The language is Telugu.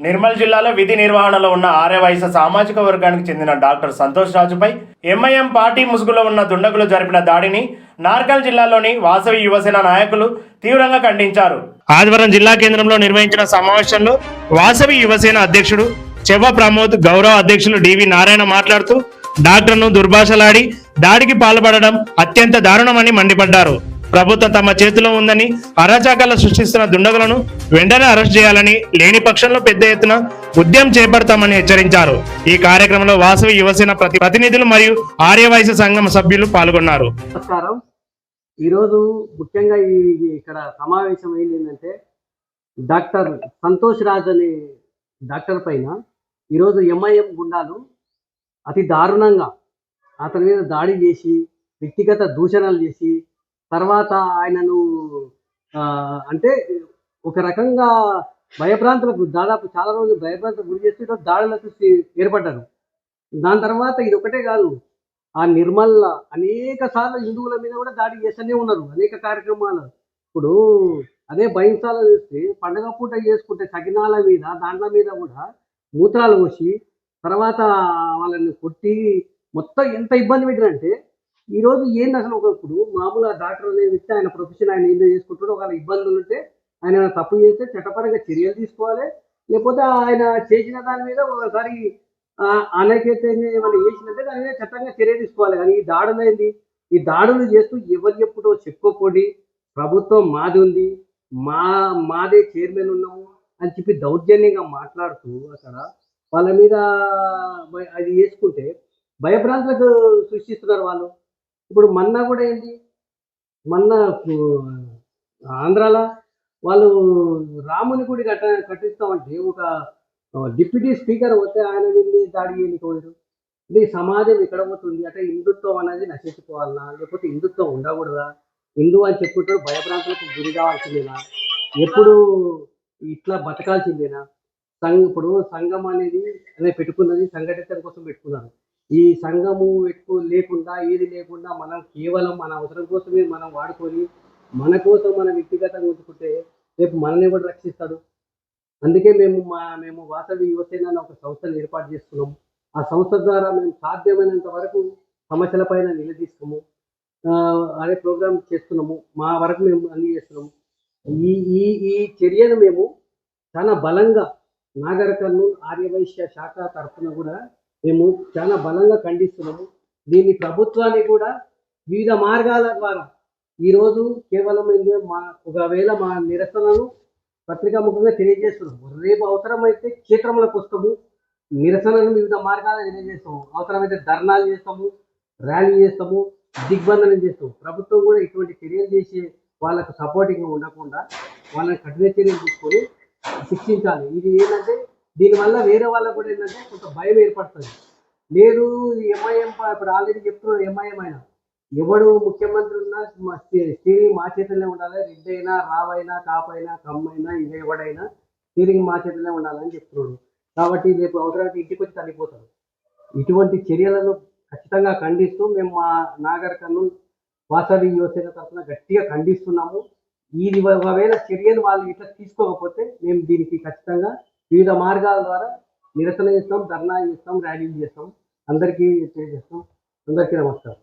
నిర్మల్ జిల్లాలో విధి నిర్వహణలో ఉన్న ఆర్యవైశ్య సామాజిక వర్గానికి చెందిన డాక్టర్ సంతోష్ రాజుపై ఎంఐఎం పార్టీ ముసుగులో ఉన్న దుండగులు జరిపిన దాడిని నార్కల్ జిల్లాలోని వాసవి యువసేన నాయకులు తీవ్రంగా ఖండించారు. ఆదివారం జిల్లా కేంద్రంలో నిర్వహించిన సమావేశంలో వాసవి యువసేన అధ్యక్షుడు చెవ్వ ప్రమోద్, గౌరవ అధ్యక్షులు డివి నారాయణ మాట్లాడుతూ డాక్టర్ను దుర్భాషలాడి దాడికి పాల్పడడం అత్యంత దారుణమని మండిపడ్డారు. ప్రభుత్వం తమ చేతిలో ఉందని అరాచకాలు సృష్టిస్తున్న దుండగులను వెంటనే అరెస్ట్ చేయాలని, లేని పక్షంలో పెద్ద ఎత్తున ఉద్యమం చేపడతామని హెచ్చరించారు. ఈ కార్యక్రమంలో వాసవి యువసేన ప్రతినిధులు మరియు ఆర్యవైశ్య సంఘం సభ్యులు పాల్గొన్నారు. నమస్కారం. ఈరోజు ముఖ్యంగా ఇక్కడ సమావేశం ఏంటంటే డాక్టర్ సంతోష్ రాజ్ అనే డాక్టర్ పైన ఈరోజు ఎంఐఎం గుండాలు అతి దారుణంగా అతని మీద దాడి చేసి వ్యక్తిగత దూషణలు చేసి తర్వాత ఆయనను అంటే ఒక రకంగా భయభ్రాంతులకు దాదాపు చాలా రోజులు భయభ్రాంతులకు గురి చేసి దాడులకు ఏర్పడ్డారు. దాని తర్వాత ఇది ఒకటే కాదు, ఆ నిర్మల్ అనేక సార్లు హిందువుల మీద కూడా దాడి చేస్తూనే ఉన్నారు అనేక కార్యక్రమాలు. ఇప్పుడు అదే బహింసాలు చూస్తే పండగ పూట చేసుకుంటే సకినాల మీద దాంట్ల మీద కూడా మూత్రాలు పోసి తర్వాత వాళ్ళని కొట్టి మొత్తం ఎంత ఇబ్బంది పెట్టారంటే ఈరోజు ఏంది అసలు ఇప్పుడు మామూలుగా డాక్టర్ అనే వ్యక్తి ఆయన ప్రొఫెషన్ ఆయన ఏం చేసుకుంటాడో ఒకవేళ ఇబ్బందులు ఉంటే ఆయన తప్పు చేస్తే చట్టపరంగా చర్యలు తీసుకోవాలి. లేకపోతే ఆయన చేసిన దాని మీద ఒకసారి అనైతే ఏమైనా చేసినట్టే దాని మీద చట్టంగా చర్య తీసుకోవాలి. కానీ ఈ దాడులు ఏంది, ఈ దాడులు చేస్తూ ఎవరు ఎప్పుడో చెప్పుకోకూడి ప్రభుత్వం మాది ఉంది, మాదే చైర్మన్ ఉన్నాము అని చెప్పి దౌర్జన్యంగా మాట్లాడుతూ అక్కడ వాళ్ళ మీద అది చేసుకుంటే భయభ్రాంతులకు సృష్టిస్తున్నారు వాళ్ళు. ఇప్పుడు మొన్న కూడా ఏంటి, మొన్న ఆంధ్రాలో వాళ్ళు రాముని గుడి కట్టిస్తామంటే ఒక డిప్యూటీ స్పీకర్ పోతే ఆయన వెళ్ళి దాడి చేయకపోయారు. అంటే ఈ సమాజం ఎక్కడ పోతుంది అంటే హిందుత్వం అనేది నశించుకోవాలన్నా లేకపోతే హిందుత్వం ఉండకూడదా, హిందూ అని చెప్పుకుంటారు భయభ్రాంతులకు గురి కావాల్సిందేనా, ఎప్పుడు ఇట్లా బతకాల్సిందేనా? ఇప్పుడు సంఘం అనేది పెట్టుకున్నది సంఘటితం కోసం పెట్టుకున్నారు. ఈ సంఘము లేకుండా ఏది లేకుండా మనం కేవలం మన అవసరం కోసమే మనం వాడుకొని మన కోసం మన వ్యక్తిగతంగా ఉంచుకుంటే రేపు మనల్ని కూడా రక్షిస్తాడు. అందుకే మేము వాసవి యువసేన అనే ఒక సంస్థను ఏర్పాటు చేసుకున్నాము. ఆ సంస్థ ద్వారా మేము సాధ్యమైనంత వరకు సమస్యలపైన నిలదీస్తాము, అదే ప్రోగ్రామ్ చేస్తున్నాము. మా వరకు మేము అన్ని చేస్తున్నాము. ఈ ఈ ఈ చర్యను మేము చాలా బలంగా నాగర్ కర్నూలు ఆర్యవైశ్య శాఖ తరఫున కూడా మేము చాలా బలంగా ఖండిస్తున్నాము. దీన్ని ప్రభుత్వాన్ని కూడా వివిధ మార్గాల ద్వారా ఈరోజు కేవలం ఒకవేళ మా నిరసనను పత్రికాముఖంగా తెలియజేస్తున్నాము. రేపు అవసరమైతే క్షేత్రములకు వస్తాము, నిరసనను వివిధ మార్గాలు తెలియజేస్తాము. అవసరమైతే ధర్నాలు చేస్తాము, ర్యాలీ చేస్తాము, దిగ్బంధనం చేస్తాము. ప్రభుత్వం కూడా ఇటువంటి చర్యలు చేసి వాళ్ళకు సపోర్టింగ్గా ఉండకుండా వాళ్ళని కఠిన చర్యలు తీసుకొని శిక్షించాలి. ఇది ఏంటంటే దీనివల్ల వేరే వాళ్ళకు కూడా ఏంటంటే కొంత భయం ఏర్పడుతుంది. లేదు ఎంఐఎం ఇప్పుడు ఆల్రెడీ చెప్తున్నాడు, ఎంఐఎం అయినా ఎవడు ముఖ్యమంత్రి ఉన్నా స్టీరింగ్ మా చేతుల్లో ఉండాలి, రెడ్డి అయినా రావైనా కాపైనా కమ్మైనా ఇది ఎవడైనా స్టీరింగ్ మా చేతుల్లో ఉండాలని చెప్తున్నాడు. కాబట్టి రేపు అవసరానికి ఇంటికి వచ్చి తల్లిపోతారు. ఇటువంటి చర్యలను ఖచ్చితంగా ఖండిస్తూ మేము మా నాగర్ కర్నూలు వాసవి యువసేన తరఫున గట్టిగా ఖండిస్తున్నాము. ఇది ఒకవేళ చర్యలు వాళ్ళు ఇట్లా తీసుకోకపోతే మేము దీనికి ఖచ్చితంగా వివిధ మార్గాల ద్వారా నిరసన చేస్తాం, ధర్నా చేస్తాం, ర్యాలీలు చేస్తాం. అందరికీ తెలియజేస్తాం. అందరికీ నమస్కారం.